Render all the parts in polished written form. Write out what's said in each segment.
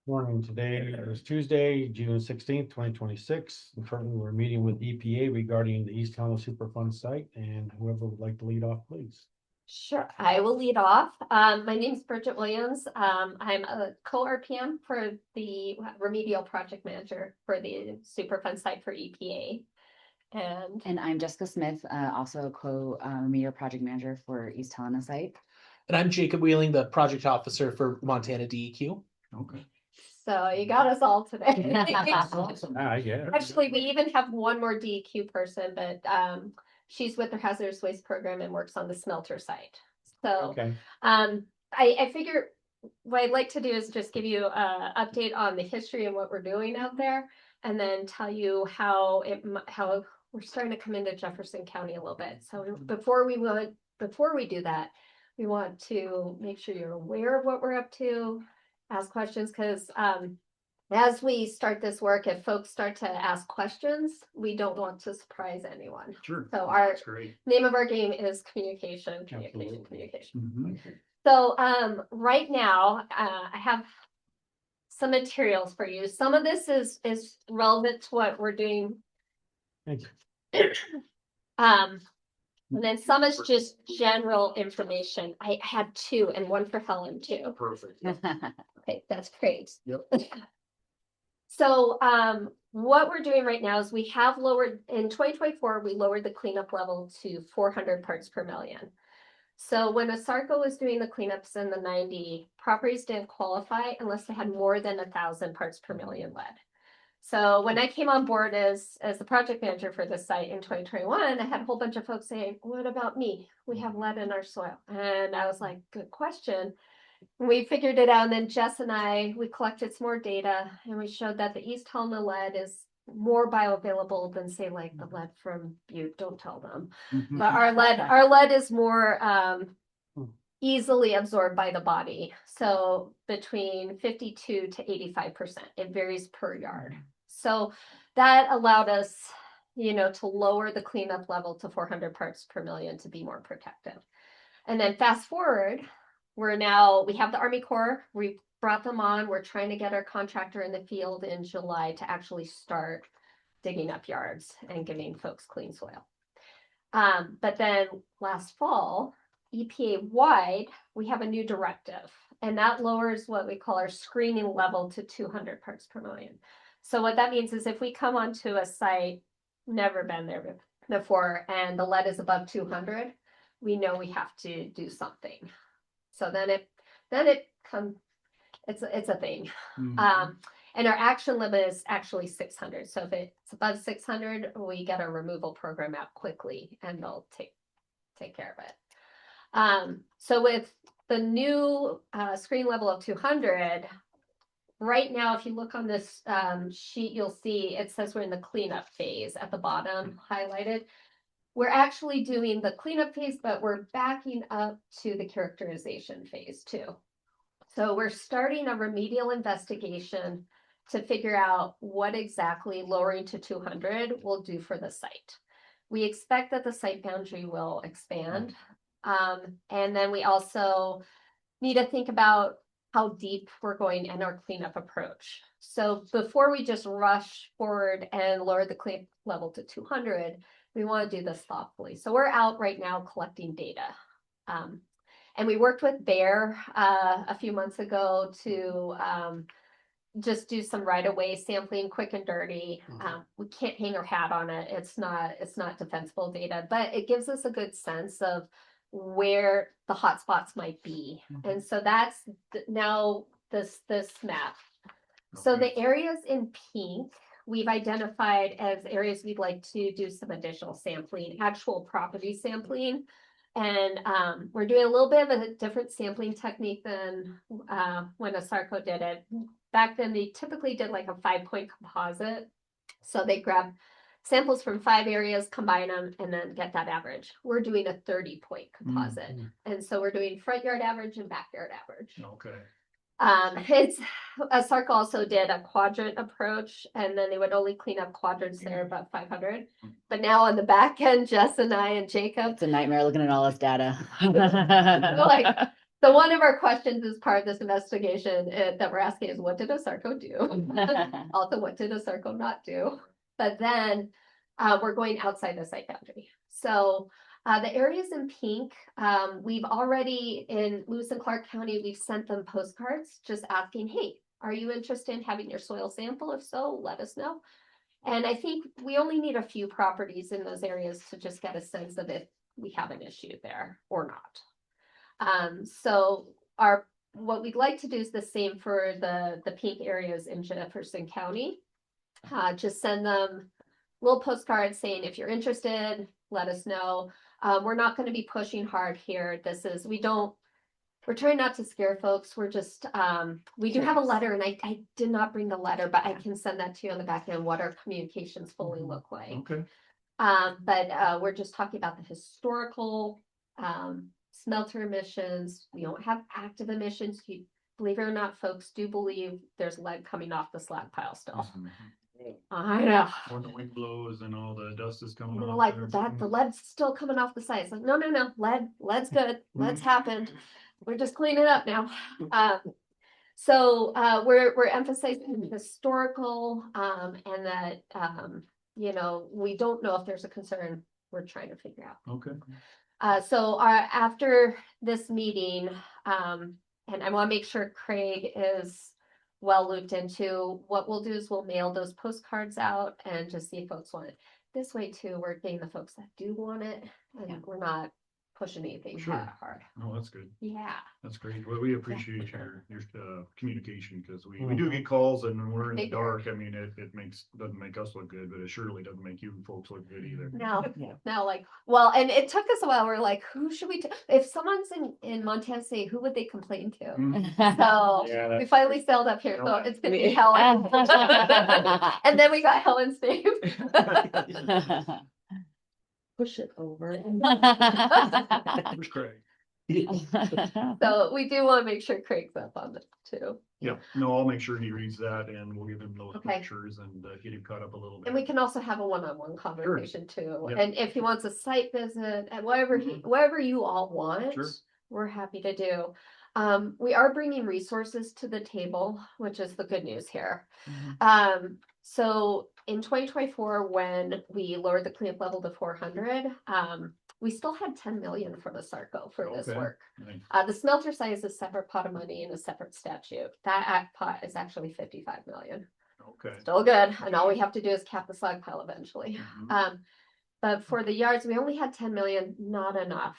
Morning. Today is Tuesday, June 16th, 2026. And currently, we're meeting with EPA regarding the East Helena Superfund site, and whoever would like to lead off, please. Sure, I will lead off. My name is Bridget Williams. I'm a co-RPM for the remedial project manager for the Superfund site for EPA. And I'm Jessica Smith, also a remedial project manager for East Helena site. And I'm Jacob Wheeling, the project officer for Montana DEQ. Okay. So you got us all today. Yeah. Actually, we even have one more DEQ person, but she's with the hazardous waste program and works on the smelter site. So Okay. I figure what I'd like to do is just give you an update on the history and what we're doing out there, and then tell you how we're starting to come into Jefferson County a little bit. So before we do that, we want to make sure you're aware of what we're up to, ask questions, because as we start this work, if folks start to ask questions, we don't want to surprise anyone. Sure. So our That's great. name of our game is communication. Absolutely. Mm-hmm. So right now, I have some materials for you. Some of this is relevant to what we're doing. Thank you. And then some is just general information. I had two and one for Helen too. Perfect. Okay, that's great. Yep. So what we're doing right now is we have lowered, in 2024, we lowered the cleanup level to 400 parts per million. So when ASARCO was doing the cleanups in the 90, properties didn't qualify unless they had more than 1,000 parts per million lead. So when I came on board as the project manager for this site in 2021, I had a whole bunch of folks saying, what about me? We have lead in our soil. And I was like, good question. We figured it out, and then Jess and we collected some more data, and we showed that the East Helena lead is more bioavailable than, say, like the lead from Butte. Don't tell them. But our lead is more easily absorbed by the body. So between 52 to 85%. It varies per yard. So that allowed us, to lower the cleanup level to 400 parts per million to be more protective. And then fast forward, we have the Army Corps. We brought them on. We're trying to get our contractor in the field in July to actually start digging up yards and giving folks clean soil. But then last fall, EPA wide, we have a new directive, and that lowers what we call our screening level to 200 parts per million. So what that means is if we come onto a site, never been there before, and the lead is above 200, we know we have to do something. So then it's a thing. Mm-hmm. And our action limit is actually 600. So if it's above 600, we get a removal program out quickly, and they'll take care of it. So with the new screen level of 200, right now, if you look on this sheet, you'll see it says we're in the cleanup phase at the bottom, highlighted. We're actually doing the cleanup phase, but we're backing up to the characterization phase too. So we're starting a remedial investigation to figure out what exactly lowering to 200 will do for the site. We expect that the site boundary will expand. And then we also need to think about how deep we're going in our cleanup approach. So before we just rush forward and lower the cleanup level to 200, we want to do this thoughtfully. So we're out right now collecting data. And we worked with Bayer a few months ago to just do some right-of-way sampling, quick and dirty. We can't hang our hat on it. It's not defensible data, but it gives us a good sense of where the hot spots might be. And so that's now this map. Okay. So the areas in pink, we've identified as areas we'd like to do some additional sampling, actual property sampling. And we're doing a little bit of a different sampling technique than when ASARCO did it. Back then, they typically did like a 5-point composite. So they grab samples from 5 areas, combine them, and then get that average. We're doing a 30-point composite. And so we're doing front yard average and backyard average. Okay. ASARCO also did a quadrant approach, and then they would only clean up quadrants there above 500. But now on the back end, Jess and I and Jacob, it's a nightmare looking at all this data. So one of our questions as part of this investigation that we're asking is, what did Osarco do? Also, what did Osarco not do? But then we're going outside the site boundary. So the areas in pink, we've already in Lewis and Clark County, we've sent them postcards just asking, hey, are you interested in having your soil sample? If so, let us know. And I think we only need a few properties in those areas to just get a sense of if we have an issue there or not. So what we'd like to do is the same for the pink areas in Jefferson County. Just send them little postcards saying, if you're interested, let us know. We're not going to be pushing hard here. We're trying not to scare folks. We're just, we do have a letter, and I did not bring the letter, but I can send that to you on the back end, what our communications fully look like. Okay. But we're just talking about the historical smelter emissions. We don't have active emissions. Believe it or not, folks do believe there's lead coming off the slag pile still. I know. When the wind blows and all the dust is coming You know, off. like there. that, the lead's still coming off the site. It's like, no, lead's good. Lead's happened. We're just cleaning it up now. So we're emphasizing historical and that you know, we don't know if there's a concern. We're trying to figure out. Okay. So after this meeting, and I want to make sure Craig is well looped into, what we'll do is we'll mail those postcards out and just see if folks want it. This way too, we're getting the folks that do want it, and we're not pushing anything Sure. that hard. Oh, that's good. Yeah. That's great. Well, we appreciate your communication, because we Mhm. do get calls, and when we're in the Big dark, I mean, it doesn't make us look good, but it surely doesn't make you folks look good either. No, Yeah. no, like, well, and it took us a while. We're like, who should we, if someone's in Montana, say, who would they complain to? So Yeah, we finally sailed up here, so Helen. it's gonna be Helen. And then we got Helen's name. Push it over. Where's Craig? So we do want to make sure Craig's up on it too. Yeah, no, I'll make sure he reads that, and we'll give him those Okay. pictures and get him caught up a little bit. And we can also have a one-on-one conversation too. Yep. And if he wants a site visit and whatever Mhm. whatever you all want, Sure. we're happy to do. We are bringing resources to the table, which is the good news here. So in 2024, when we lowered the cleanup level to 400, we still had 10 million for the Sarco for this Okay. work. Nice. The smelter site is a separate pot of money and a separate statute. That pot is actually 55 million. Okay. Still good, and all we have to do is cap the slag pile eventually. Mhm. But for the yards, we only had 10 million, not enough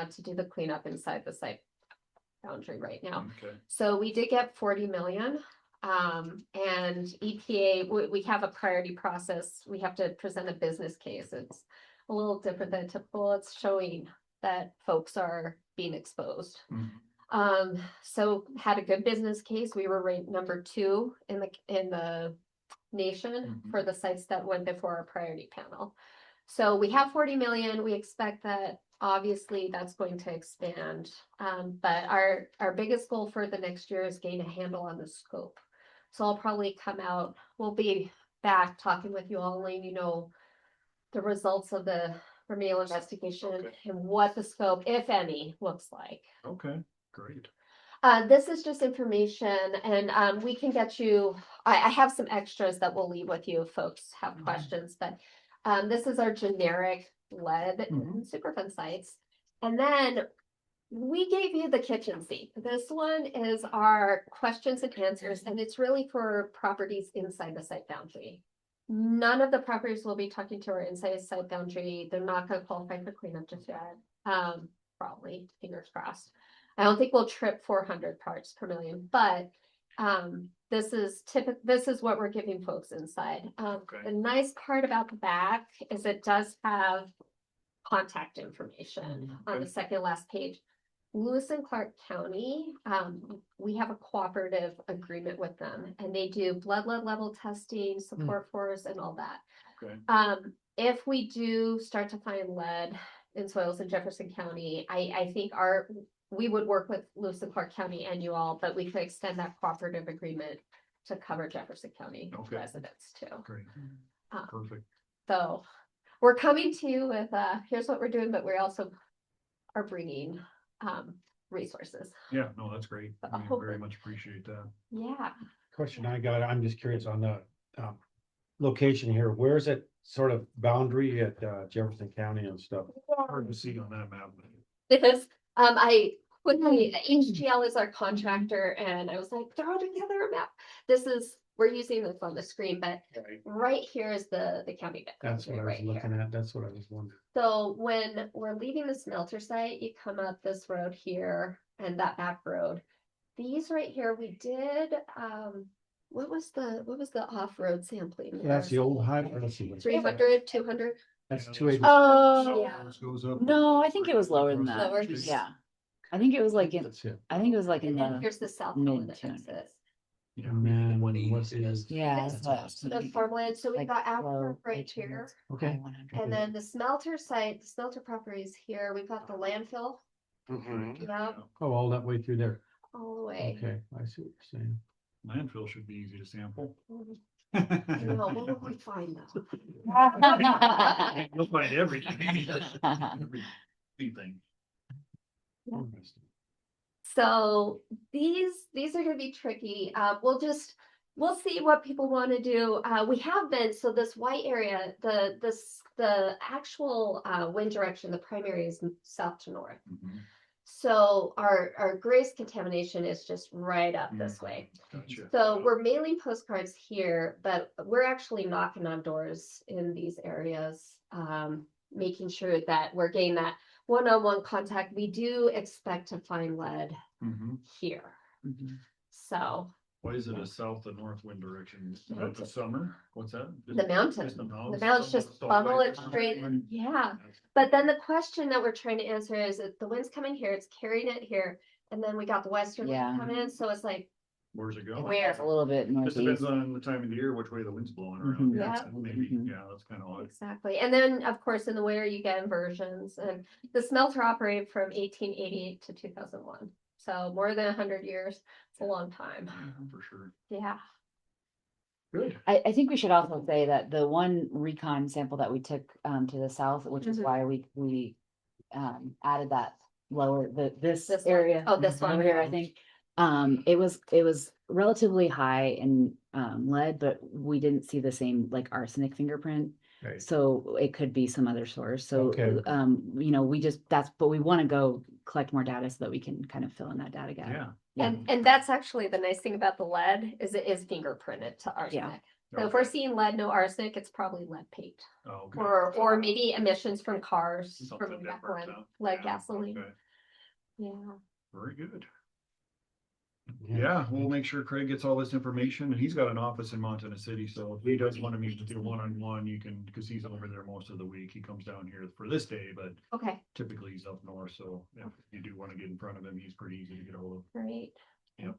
to do the cleanup inside the site boundary right now. Okay. So we did get 40 million. And EPA, we have a priority process. We have to present a business case. It's a little different than typical. It's showing that folks are being exposed. Mhm. So had a good business case. We were ranked number 2 in the nation Mhm. for the sites that went before our priority panel. So we have 40 million. We expect that obviously that's going to expand. But our biggest goal for the next year is getting a handle on the scope. So I'll probably come out, we'll be back talking with you all, letting you know the results of the remedial investigation Okay. and what the scope, if any, looks like. Okay, great. This is just information, and we can get you, I have some extras that we'll leave with you if folks have Mhm. questions, but this is our generic lead Mhm. Superfund sites. And then we gave you the kitchen sink. This one is our questions and answers, and it's really for properties inside the site boundary. None of the properties we'll be talking to are inside site boundary. They're not going to qualify for cleanup just yet. Probably, fingers crossed. I don't think we'll trip 400 parts per million, but this is what we're giving folks inside. Okay. The nice part about the back is it does have contact information on Okay. the second last page. Lewis and Clark County, we have a cooperative agreement with them, and they do blood lead level testing, support for us, and all that. Okay. If we do start to find lead in soils in Jefferson County, I think we would work with Lewis and Clark County and you all, but we could extend that cooperative agreement to cover Jefferson County Okay. residents too. Great. Perfect. So we're coming to you with, here's what we're doing, but we also are bringing resources. Yeah, no, that's great. I Oh. very much appreciate that. Yeah. Question I got, I'm just curious on the, location here. Where is it sort of boundary at, Jefferson County and stuff? Hard to see on that map. Because HGL is our contractor and I was like, throw together a map. We're using this on the screen, but Right. right here is the county. That's what I was right here. looking at. That's what I was wondering. So when we're leaving the smelter site, you come up this road here and that back road. These right here, we did, what was the off-road sampling? That's the old high, let's see. 300, 200? That's 280. Oh, Yeah. Goes up. no, I think it was lower than that. Lower. Yeah. I think it was like in, That's it. I think it was like in And then the, here's the south mid Helena 200s. exit. Yeah. And then what is, yeah. This it's what- The farmland, so we like got low Alpha right rate here. units, okay. high 100. And then the smelter site, the smelter property is here. We've got the landfill, yeah, Oh, all that way through there. all the way. Okay, I see what you're saying. Landfill should be easy to sample. No, what will we find though? You'll find everything. Everything. Yeah. Interesting. So these are gonna be tricky. We'll see what people want to do. We have been, so this white area, the actual wind direction, the primary is south to north. Mhm. So our grace contamination is just right up this way. Gotcha. So we're mailing postcards here, but we're actually knocking on doors in these areas, making sure that we're getting that one-on-one contact. We do expect to find lead Mhm. here. Mhm. So Why is it a south and north wind direction? Is that the summer? What's that? the mountain, Just the the mountains just funnel it straight. Yeah. But then the question that we're trying to answer is that the wind's coming here, it's carrying it here, and then we got the western wind Yeah. coming in, so it's like, Where's it going? Where? It's a little bit Just depends northeast. on the time of the year, which way the wind's blowing around. Mhm. Yeah. Maybe, Mhm. yeah, that's kind of odd. exactly. And then, of course, in the winter, you get inversions, and the smelter operated from 1888 to 2001. So more than 100 years, it's a long time. Yeah, for sure. Yeah. Good. I think we should also say that the one recon sample that we took to the south, which is Mhm. why we added that lower, this This one. area. Oh, this over one. here, I think. It was relatively high in lead, but we didn't see the same like arsenic fingerprint. Right. So it could be some other source. So Okay. but we want to go collect more data so that we can kind of fill in that data gap. Yeah. Yeah. And that's actually the nice thing about the lead is it is fingerprinted to arsenic. So if we're seeing lead, no arsenic, it's probably lead paint Oh, okay. or maybe emissions from cars, Something from different, lead yeah, gasoline. okay. Yeah. Very good. Yeah, we'll make sure Craig gets all this information, and he's got an office in Montana City, so if he does want to meet with you one-on-one, you can, because he's over there most of the week. He comes down here for this day, but Okay, typically he's up north, so if you do want to get in front of him, he's pretty easy to get a hold of. great. Very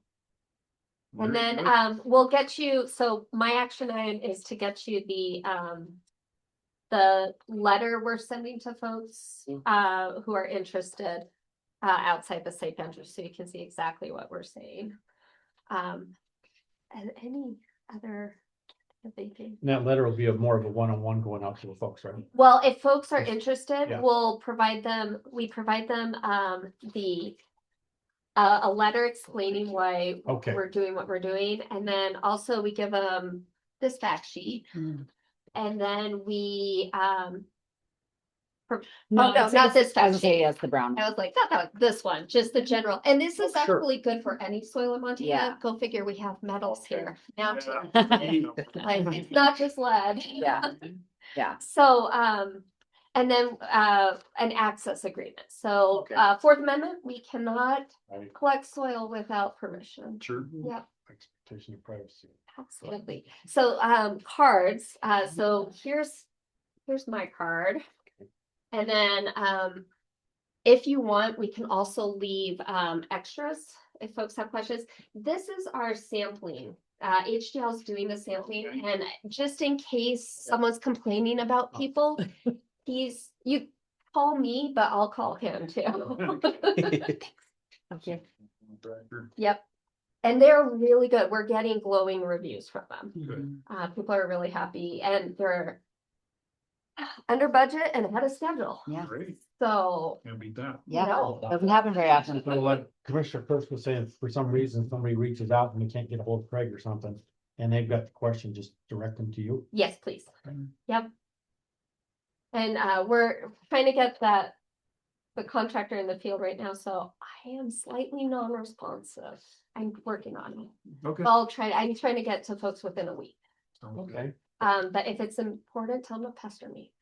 And then good. we'll get you, so my action item is to get you the letter we're sending to folks who are interested outside the site boundary, so you can see exactly what we're saying. And any other thinking? And that letter will be more of a one-on-one going out to the folks, right? Well, if folks are interested, Yeah. we provide them a letter explaining why Okay. we're doing what we're doing, and then also we give them this fact sheet. Mm. And then we No, no, not this I was fact gonna say, sheet. yes, the brown. I was like, not this one, just the general, and this is Sure. actually good for any soil in Montana. Yeah. Go figure, we have metals here, mountains, Yeah. like, it's not just lead. Yeah. Yeah. So, and then, an access agreement. So, Okay. Fourth Amendment, we cannot Right. collect soil without permission. Sure. Yep, Expectation of privacy. absolutely. So, cards, so here's my card. And then, if you want, we can also leave, extras if folks have questions. This is our sampling. HDL is doing the sampling, and just in case someone's complaining about people, you call me, but I'll call him too. Okay. Yep. And they're really good. We're getting glowing reviews from them. Good. People are really happy, and under budget and ahead of schedule. Yeah, Great, So, can't beat that. yeah, No. doesn't happen very often. So what Commissioner First was saying, for some reason, somebody reaches out and they can't get a hold of Craig or something, and they've got the question, just direct them to you. yes, please. Mm. Yep. And we're trying to get the contractor in the field right now, so I am slightly non-responsive. I'm working on it. Okay. I'm trying to get to folks within a week. Okay. But if it's important, tell them to pester me.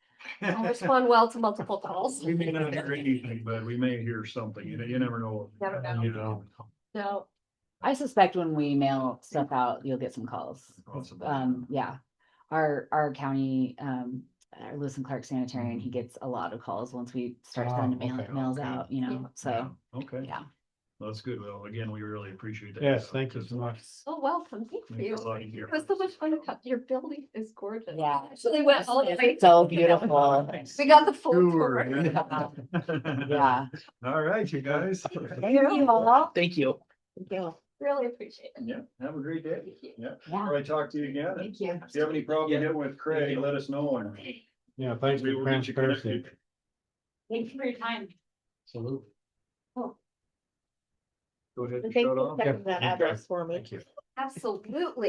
I respond well to multiple calls. We may not hear anything, but we may hear something, you never know. Never know. You know. So, I suspect when we mail stuff out, you'll get some calls. Possibly. Yeah, our county, our Lewis and Clark sanitarian, he gets a lot of calls once we start Oh, sending okay. mails Okay. out, you know, Yeah. so, Okay, yeah. that's good. Well, again, we really appreciate that. Yes, thank you so much. so welcome. Thank Makes you. it a lot easier. It was so much fun to cut. Your building is gorgeous. Yeah. Actually went all the way. So beautiful. We got the full Sure, tour. yeah. Yeah. All right, you guys. Thank you all. Thank you. Thank you. Really appreciate it. Yeah, have a great day. Thank you. Yeah, Yeah. all right, talk to you again. Thank you. If you have any problem getting with Craig, let us know and Yeah, thanks for we your will get you transparency. connected. Thank you for your time. Salute. Go ahead and Thank shut you off. for checking that Yeah. address for me. Thank you. Absolutely.